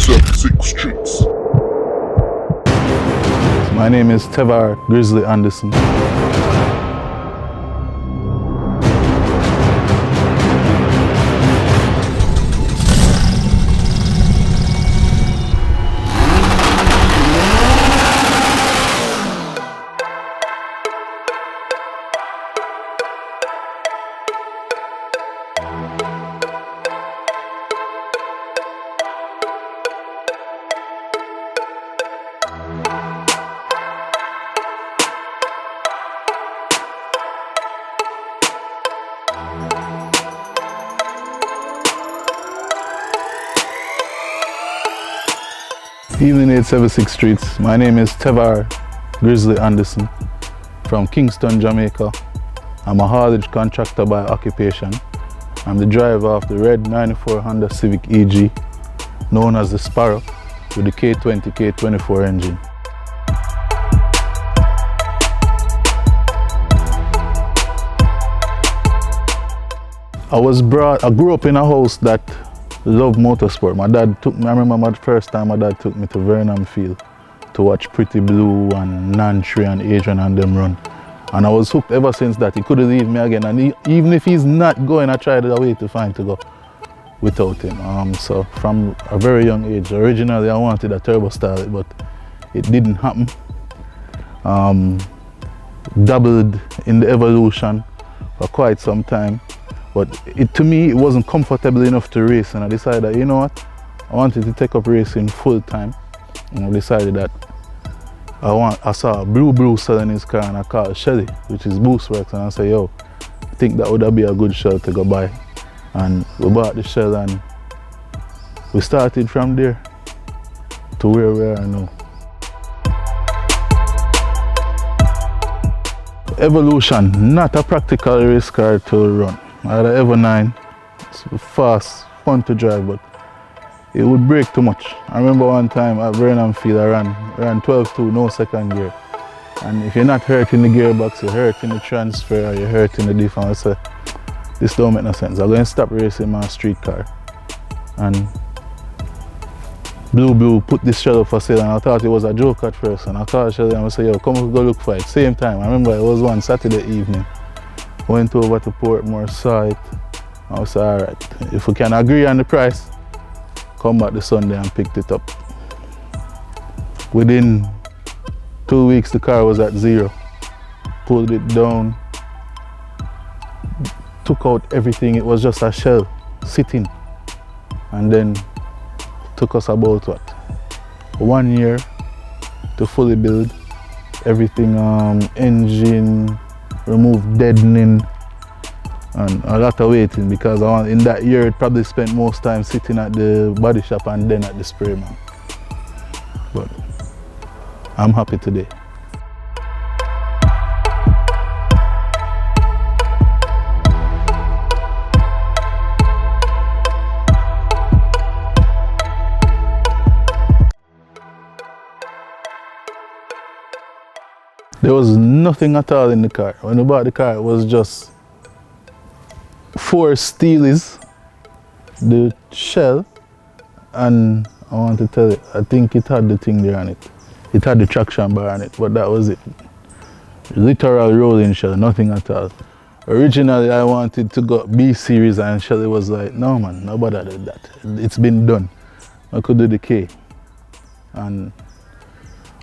76 Streets. My name is Tevar Grizzly Anderson. Evening 876 Streets. My name is Tevar Grizzly Anderson from Kingston, Jamaica. I'm a haulage contractor by occupation. I'm the driver of the red 94 Honda Civic EG, known as the Sparrow, with the K20, K24 engine. I grew up in a house that loved motorsport. My dad took me, I remember the first time my dad took me to Vernon Field to watch Pretty Blue and Nantry and Adrian and them run. And I was hooked ever since that. He couldn't leave me again. And even if he's not going, I tried a way to find to go without him. So from a very young age, originally I wanted a turbo style, but it didn't happen. Dabbled in the Evolution for quite some time. But to me, it wasn't comfortable enough to race, and I decided that, you know what, I wanted to take up racing full time. And I decided that I saw a blue selling his car, and I called Shelly, which is Boost Works, and I said, yo, I think that would be a good shell to go buy. And we bought the shell, and we started from there to where we are now. Evolution, not a practical race car to run. I had an Ever 9, it's fast, fun to drive, but it would break too much. I remember one time at Vernon Field, I ran 12.2, no second gear. And if you're not hurting the gearbox, you're hurting the transfer, or you're hurting the diff, and I said, this don't make no sense. I'm going to stop racing my street car. And Blue put this shell up for sale, and I thought it was a joke at first. And I called Shelly and I said, yo, come go look for it. Same time, I remember it was one Saturday evening. Went over to Portmore, saw it. I said, all right, if we can agree on the price, come back the Sunday and picked it up. Within 2 weeks, the car was at zero. Pulled it down, took out everything. It was just a shell sitting. And then took us about 1 year to fully build everything, engine, remove deadening, and a lot of waiting, because in that year it probably spent most time sitting at the body shop and then at the spray man. But I'm happy today. There was nothing at all in the car. When we bought the car, it was just 4 steelies, the shell, and I want to tell you, I think it had the thing there on it. It had the traction bar on it, but that was it. Literal rolling shell, nothing at all. Originally, I wanted to go B series, and Shelly was like, no man, nobody did that. It's been done. I could do the K. And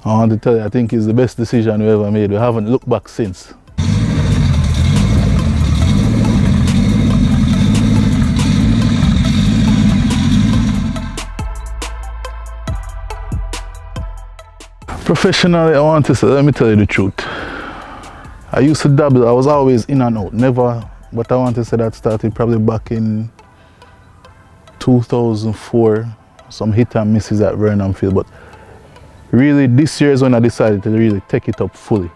I want to tell you, I think it's the best decision we ever made. We haven't looked back since. Professionally, I want to say, let me tell you the truth. I used to dabble, I was always in and out, never, but I want to say that started probably back in 2004, some hit and misses at Vernon Field, but really this year is when I decided to really take it up fully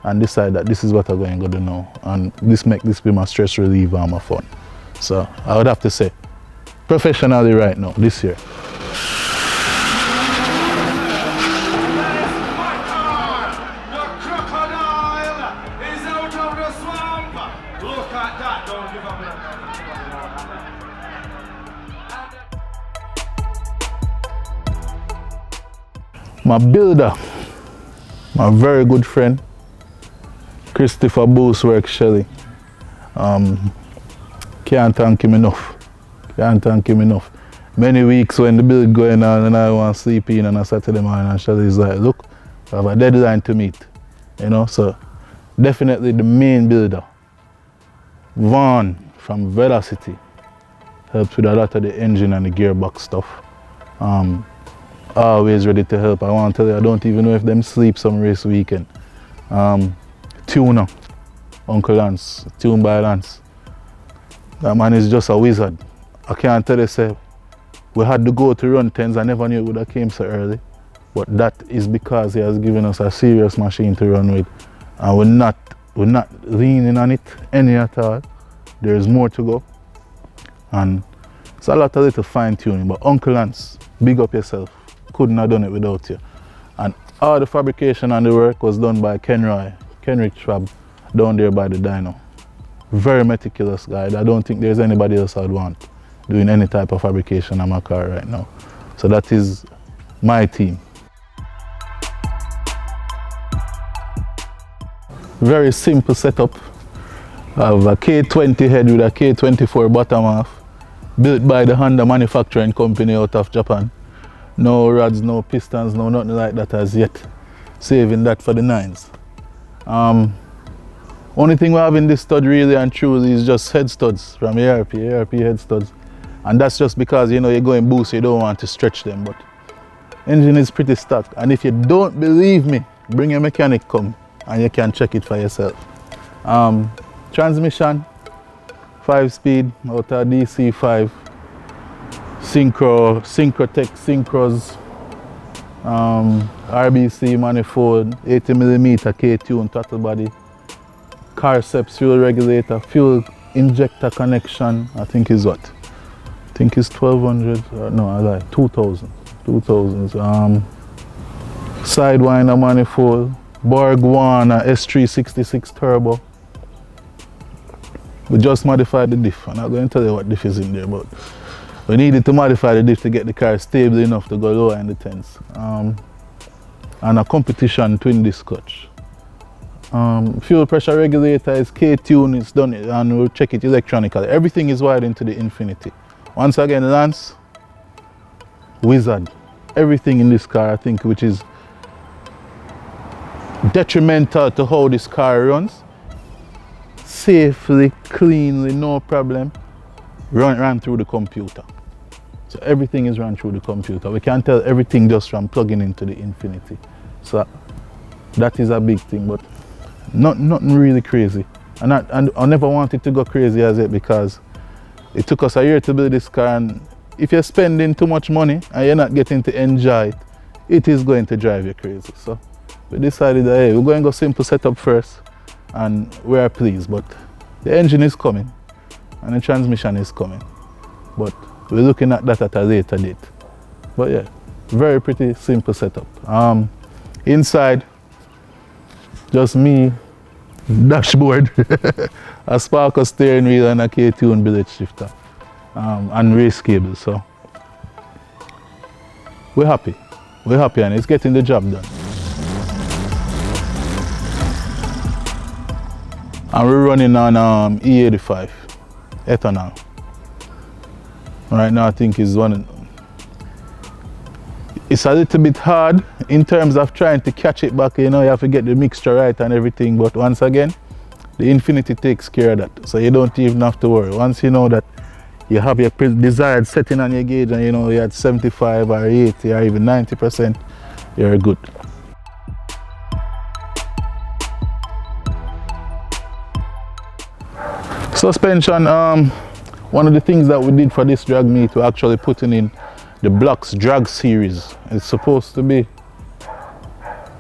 and decide that this is what I'm going to do now, and make this be my stress reliever and my fun. So I would have to say, professionally right now, this year. My builder, my very good friend, Christopher Boosework Shelley. Can't thank him enough. Can't thank him enough. Many weeks when the build going on and I want to sleep in on a Saturday morning, and Shelley's like, look, I have a deadline to meet. You know, so definitely the main builder. Vaughn from Velocity helps with a lot of the engine and the gearbox stuff. Always ready to help. I want to tell you, I don't even know if them sleep some race weekend. Tuner, Uncle Lance, Tune by Lance. That man is just a wizard. I can't tell you, say, we had to go to run 10s. I never knew it would have came so early. But that is because he has given us a serious machine to run with. And we're not leaning on it any at all. There's more to go. And it's a lot of little fine tuning. But Uncle Lance, big up yourself. Couldn't have done it without you. And all the fabrication and the work was done by Kenrick Schwab down there by the dyno. Very meticulous guy. I don't think there's anybody else I'd want doing any type of fabrication on my car right now. So that is my team. Very simple setup. I have a K20 head with a K24 bottom half, built by the Honda manufacturing company out of Japan. No rods, no pistons, no nothing like that as yet. Saving that for the 9s. Only thing we have in this stud really and truly is just head studs from ARP head studs. And that's just because, you know, you're going boost, you don't want to stretch them, but engine is pretty stock. And if you don't believe me, bring your mechanic come and you can check it for yourself. Transmission, 5-speed out of DC5, Synchrotech Synchros, RBC manifold, 80mm K-tune throttle body, Carceps fuel regulator, fuel injector connection, I think is what? I think it's 1200, no I lied, 2000. Sidewinder manifold, Borg-Warner S366 turbo. We just modified the diff. I'm not going to tell you what diff is in there, but we needed to modify the diff to get the car stable enough to go lower in the 10s. And a competition twin disc clutch. Fuel pressure regulator is K-tune, it's done, and we'll check it electronically. Everything is wired into the Infinity. Once again, Lance, wizard. Everything in this car, I think, which is detrimental to how this car runs, safely, cleanly, no problem, ran through the computer. So everything is run through the computer. We can tell everything just from plugging into the Infinity. So that is a big thing, but nothing really crazy. And I never wanted to go crazy as it because it took us a year to build this car, and if you're spending too much money and you're not getting to enjoy it, it is going to drive you crazy. So we decided that, hey, we're going to go simple setup first, and we are pleased. But the engine is coming and the transmission is coming, but we're looking at that at a later date. But yeah, very pretty simple setup. Inside, just me, dashboard, a Sparrow steering wheel and a K-tune billet shifter, and race cable. So we're happy and it's getting the job done. And we're running on E85 ethanol. Right now I think it's it's a little bit hard in terms of trying to catch it back, you know, you have to get the mixture right and everything, but once again, the Infinity takes care of that, so you don't even have to worry. Once you know that you have your desired setting on your gauge and you know you're at 75 or 80 or even 90%, you're good. Suspension, one of the things that we did for this drag meet, we're actually putting in the Blocks Drag Series. It's supposed to be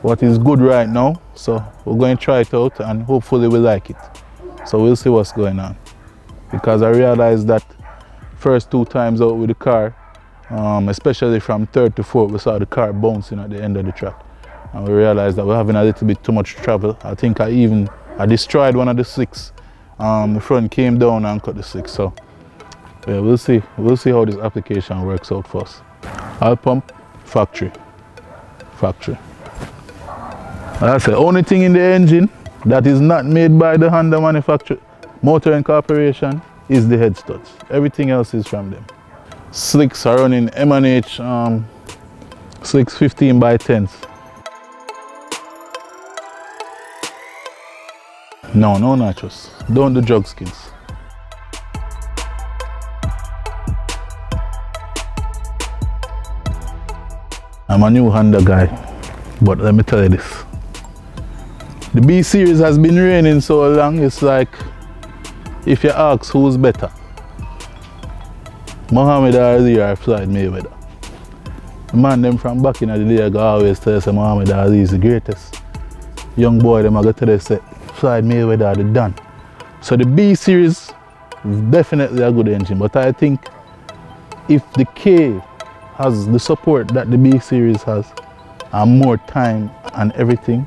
what is good right now, so we're going to try it out and hopefully we like it. So we'll see what's going on, because I realized that first 2 times out with the car, especially from 3rd to 4th, we saw the car bouncing at the end of the track, and we realized that we're having a little bit too much travel. I think I destroyed one of the 6. The front came down and cut the 6, so yeah, we'll see how this application works out for us. Oil pump, factory. factory. Like I said, only thing in the engine that is not made by the Honda manufacturer, Motoring Corporation, is the head studs. Everything else is from them. Slicks are running M&H slicks 15 by 10s. No nachos. Don't do drug skins. I'm a new Honda guy, but let me tell you this. The B series has been reigning so long, it's like if you ask who's better, Muhammad Ali or Floyd Mayweather. The man them from back in the day go always tell us Muhammad Ali is the greatest. Young boy them I go tell us say Floyd Mayweather the done. So the B series is definitely a good engine, but I think if the K has the support that the B series has and more time and everything,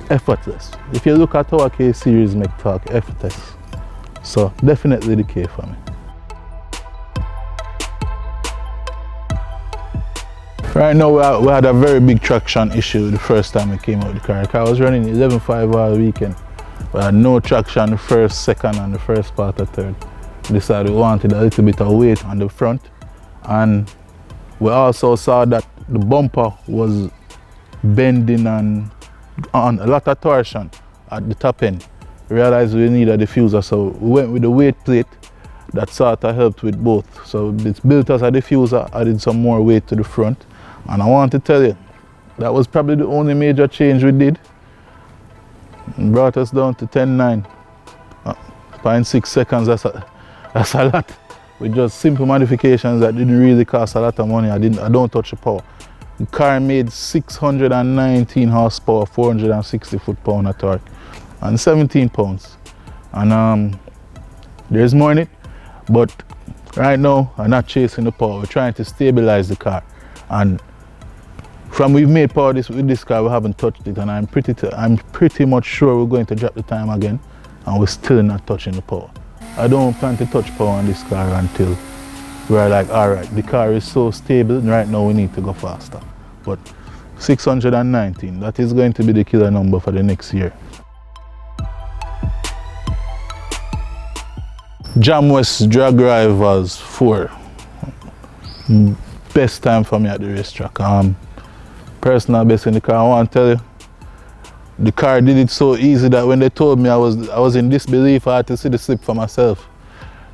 effortless. If you look at our K series make talk effortless. So definitely the K for me. Right now we had a very big traction issue the first time we came out with the car. The car was running 11.5 all weekend. We had no traction the first, second and the first part of third. We decided we wanted a little bit of weight on the front, and we also saw that the bumper was bending and on a lot of torsion at the top end. We realized we needed a diffuser, so we went with the weight plate that sort of helped with both. So it's built as a diffuser, added some more weight to the front. And I want to tell you, that was probably the only major change we did. It brought us down to 10.9. 0.6 seconds, that's a lot. With just simple modifications that didn't really cost a lot of money. I don't touch the power. The car made 619 horsepower, 460 foot-pound of torque, and 17 pounds. And there's more in it, but right now I'm not chasing the power. We're trying to stabilize the car. And from we've made power with this car, we haven't touched it, and I'm pretty much sure we're going to drop the time again, and we're still not touching the power. I don't plan to touch power on this car until we're like, all right, the car is so stable, and right now we need to go faster. But 619, that is going to be the killer number for the next year. Jam West Drag Rivals 4. Best time for me at the racetrack. Personal best in the car. I want to tell you, the car did it so easy that when they told me I was in disbelief, I had to see the slip for myself.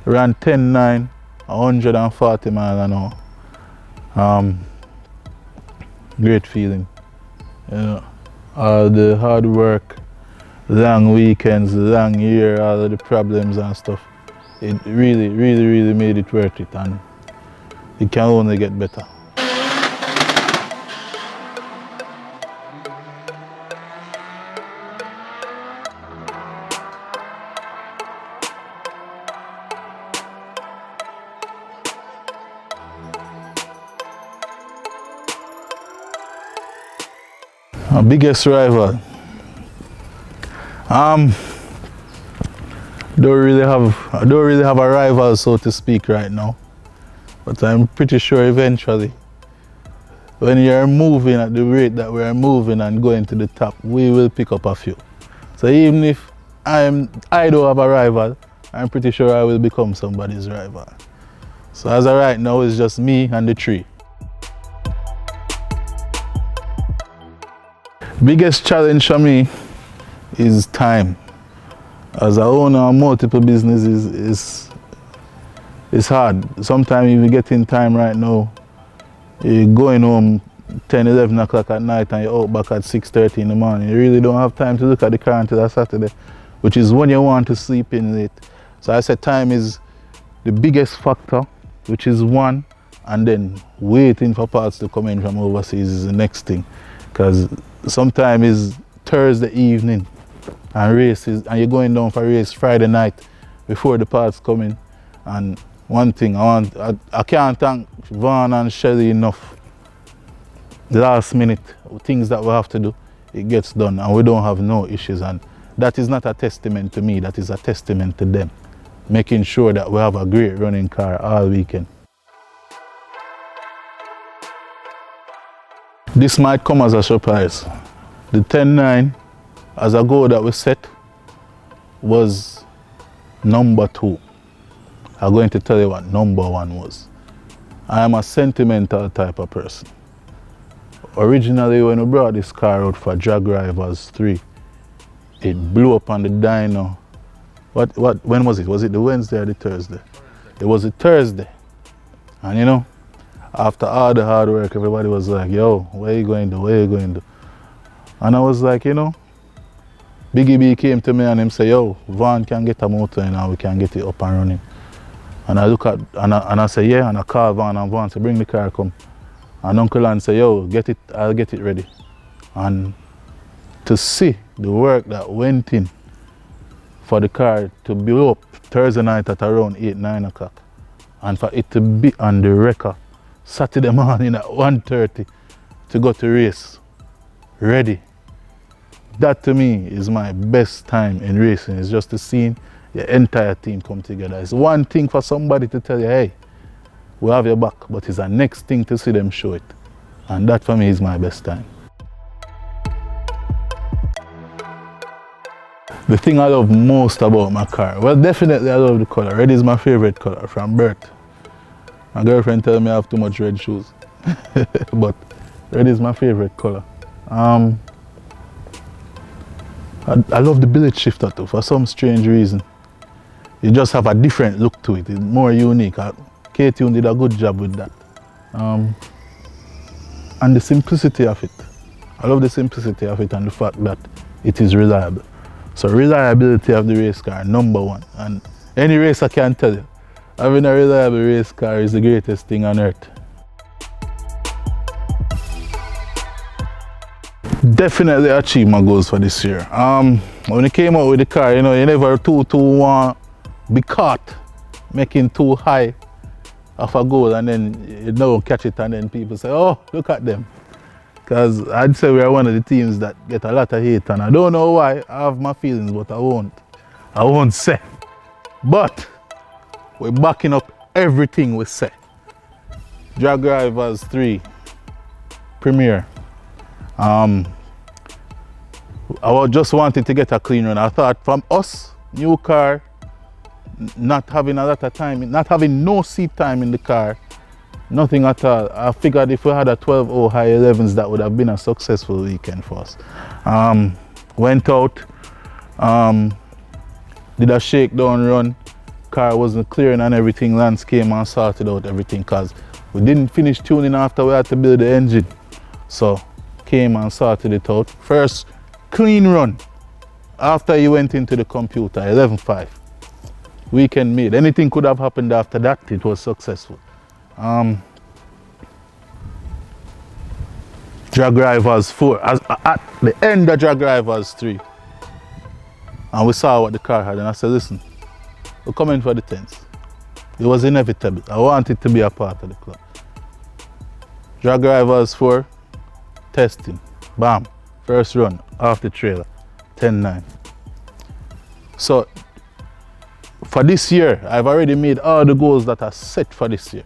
Ran 10.9, 140 miles an hour. Great feeling. You know, all the hard work, long weekends, long year, all of the problems and stuff. It really made it worth it, and it can only get better. Our biggest rival. I don't really have a rival, so to speak, right now. But I'm pretty sure eventually, when you're moving at the rate that we're moving and going to the top, we will pick up a few. So even if I don't have a rival, I'm pretty sure I will become somebody's rival. So as of right now, it's just me and the tree. Biggest challenge for me is time. As I own multiple businesses, it's hard. Sometimes if you get in time right now, you're going home 10, 11 o'clock at night and you're out back at 6:30 in the morning. You really don't have time to look at the car until Saturday, which is when you want to sleep in late. So I said time is the biggest factor, which is one, and then waiting for parts to come in from overseas is the next thing. Because sometimes it's Thursday evening and races, and you're going down for a race Friday night before the parts come in. And one thing I can't thank Vaughn and Shelly enough. The last minute things that we have to do, it gets done, and we don't have no issues. And that is not a testament to me, that is a testament to them, making sure that we have a great running car all weekend. This might come as a surprise. The 10-9 as a goal that we set was number 2. I'm going to tell you what number 1 was. I am a sentimental type of person. Originally, when we brought this car out for Drag Rivals 3, it blew up on the dyno. When was it? Was it the Wednesday or the Thursday? It was a Thursday. And you know, after all the hard work, everybody was like, yo, where you going to? Where you going to? And I was like, you know, Biggie B came to me and him say, yo, Van can get a motor and we can get it up and running. And I look at, and I say, yeah, and I call Van and Van say, bring the car, come. And Uncle Ann say, yo, get it, I'll get it ready. And to see the work that went in for the car to be up Thursday night at around 8, 9 o'clock, and for it to be on the record Saturday morning at 1:30 to go to race, ready. That to me is my best time in racing. It's just to see the entire team come together. It's one thing for somebody to tell you, hey, we have your back, but it's the next thing to see them show it. And that for me is my best time. The thing I love most about my car, well, definitely I love the color. Red is my favorite color from birth. My girlfriend tells me I have too much red shoes, but red is my favorite color. I love the billet shifter too, for some strange reason. You just have a different look to it. It's more unique. K-Tune did a good job with that. And the simplicity of it. I love the simplicity of it and the fact that it is reliable. So reliability of the race car, number 1. And any racer can tell you, having a reliable race car is the greatest thing on earth. Definitely achieved my goals for this year. When I came out with the car, you know, you never want to be caught making too high of a goal and then you don't catch it and then people say, oh, look at them. Because I'd say we are one of the teams that get a lot of hate and I don't know why. I have my feelings, but I won't say. But we're backing up everything we say. Drag Rivals 3 premiere. I just wanted to get a clean run. I thought from us, new car, not having a lot of time, not having no seat time in the car, nothing at all. I figured if we had a 12-0 high 11s, that would have been a successful weekend for us. Went out, did a shakedown run, car wasn't clearing and everything, Lance came and sorted out everything because we didn't finish tuning after we had to build the engine. So came and sorted it out. First clean run after he went into the computer, 11.5. Weekend made. Anything could have happened after that, it was successful. Drag Rivals 4, at the end of Drag Rivals 3, and we saw what the car had and I said, listen, we're coming for the 10th. It was inevitable. I wanted to be a part of the club. Drag Rivals 4, testing, bam, first run off the trailer, 10-9. So for this year, I've already made all the goals that are set for this year.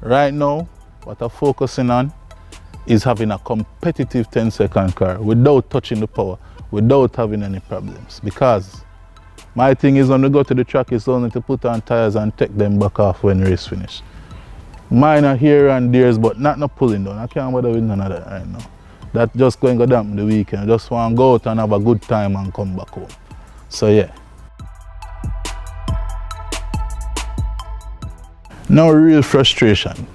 Right now, what I'm focusing on is having a competitive 10-second car without touching the power, without having any problems. Because my thing is when we go to the track, it's only to put on tires and take them back off when the race finish. Mine are here and there's, but not no pulling down. I can't bother with none of that right now. That just going to go dampen the weekend. I just want to go out and have a good time and come back home. So yeah. No real frustration.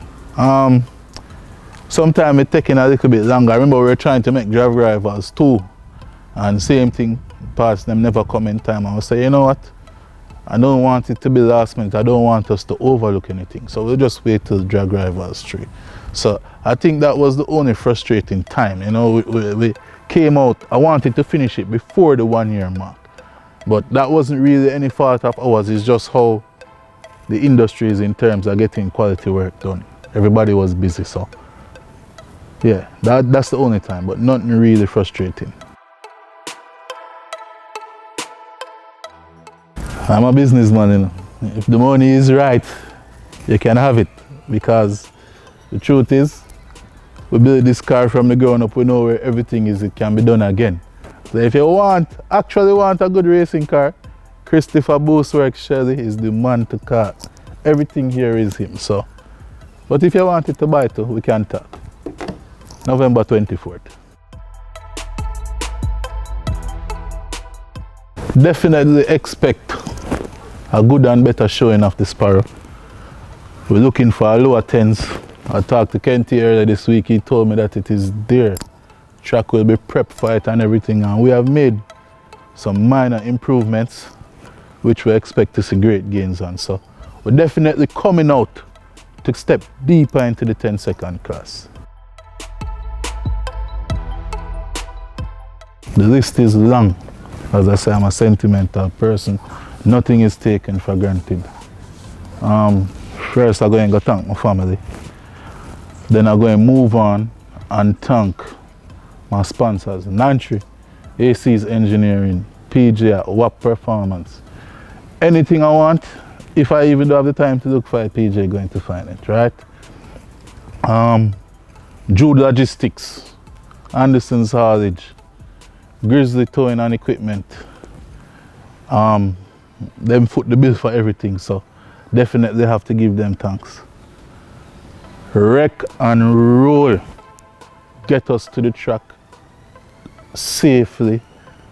Sometimes it's taking a little bit longer. I remember we were trying to make Drag Rivals 2 and same thing, parts them never come in time. I was saying, you know what? I don't want it to be last minute. I don't want us to overlook anything. So we'll just wait till Drag Rivals 3. So I think that was the only frustrating time. You know, we came out, I wanted to finish it before the 1 year mark. But that wasn't really any fault of ours. It's just how the industry is in terms of getting quality work done. Everybody was busy, so yeah, that's the only time, but nothing really frustrating. I'm a businessman, you know. If the money is right, you can have it, because the truth is, We build this car from the ground up, we know where everything is, it can be done again. So if you actually want a good racing car, Christopher Booseworks Shelley is the man to call. Everything here is him, so. But if you want it to buy too, we can talk. November 24th. Definitely expect a good and better showing of the Sparrow. We're looking for a lower 10s. I talked to Kenty earlier this week, he told me that it is there. Track will be prepped for it and everything, and we have made some minor improvements which we expect to see great gains on. So we're definitely coming out to step deeper into the 10-second class. The list is long. As I say, I'm a sentimental person. Nothing is taken for granted. First I'm going to thank my family. Then I'm going to move on and thank my sponsors, Nantry, AC's Engineering, PJ, WAP Performance. Anything I want, if I even don't have the time to look for it, PJ going to find it, right? Jude Logistics, Anderson's Haulage, Grizzly Towing and Equipment. Them foot the bill for everything, so definitely have to give them thanks. Wreck and roll, get us to the track safely,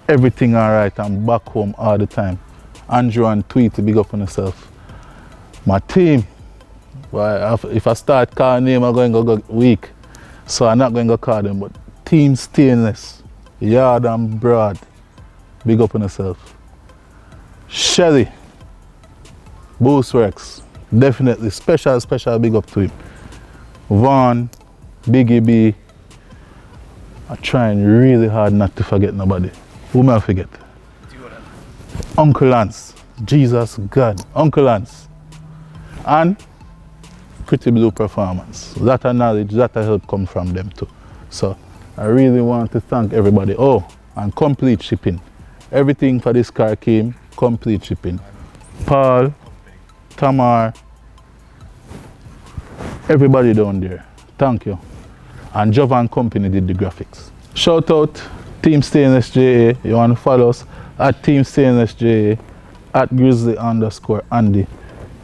everything alright, and back home all the time. Andrew and Tweety, big up on yourself. My team, well, if I start calling name, I'm going to go weak, so I'm not going to call them, but Team Stainless, Yard and Broad, big up on yourself. Shelley, Booseworks, definitely special big up to him. Vaughn, Biggie B, I'm trying really hard not to forget nobody. Who may I forget? Uncle Lance, Jesus God, Uncle Lance. And Pretty Blue Performance. That knowledge, that help come from them too. So I really want to thank everybody. Oh, and complete shipping. Everything for this car came, complete shipping. Paul, Tamar, everybody down there, thank you. And Jovan Company did the graphics. Shout out Team Stainless JA. You want to follow us at Team Stainless JA, at Grizzly_Andy.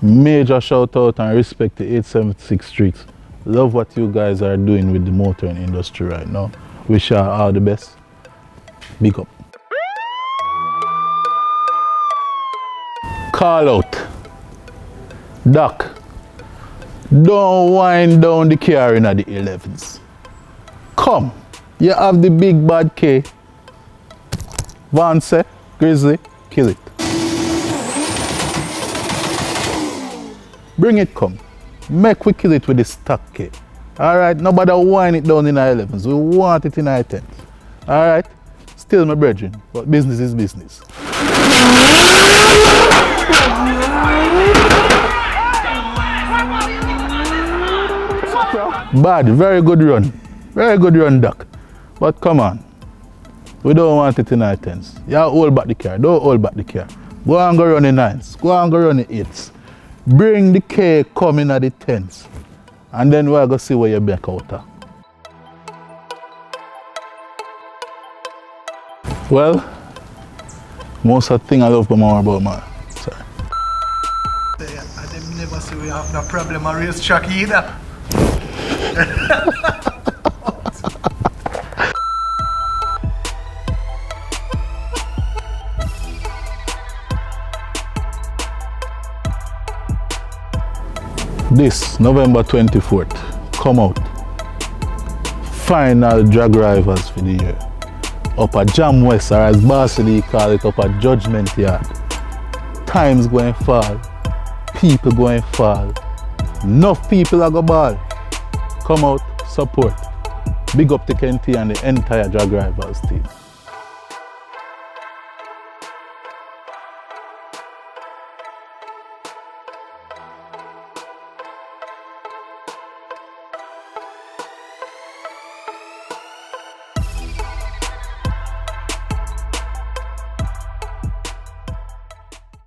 Major shout out and respect to 876 Streets. Love what you guys are doing with the motoring industry right now. Wish you all the best. Big up. Call out. Doc, don't wind down the car in the 11s. Come, you have the big bad K. Vance, Grizzly, kill it. Bring it come. Make we kill it with the stock K. Alright, nobody wind it down in the 11s. We want it in the 10s. Alright, still my brethren, but business is business. Bad, very good run, Doc. But come on, we don't want it in the 10s. You hold back the car, don't hold back the car. Go and go run the 9s, go and go run the 8s. Bring the K coming at the 10s. And then we're going to see where you back out of. Well, most of the thing I love more about man. Sorry. I didn't never see we have no problem on race track either. This November 24th, come out. Final drag rivals for the year. Up at Jam West, or as Barsily call it, up at Judgment Yard. Time's going fall, people going fall. Enough people are going ball. Come out, support. Big up to Kenty and the entire drag rivals team.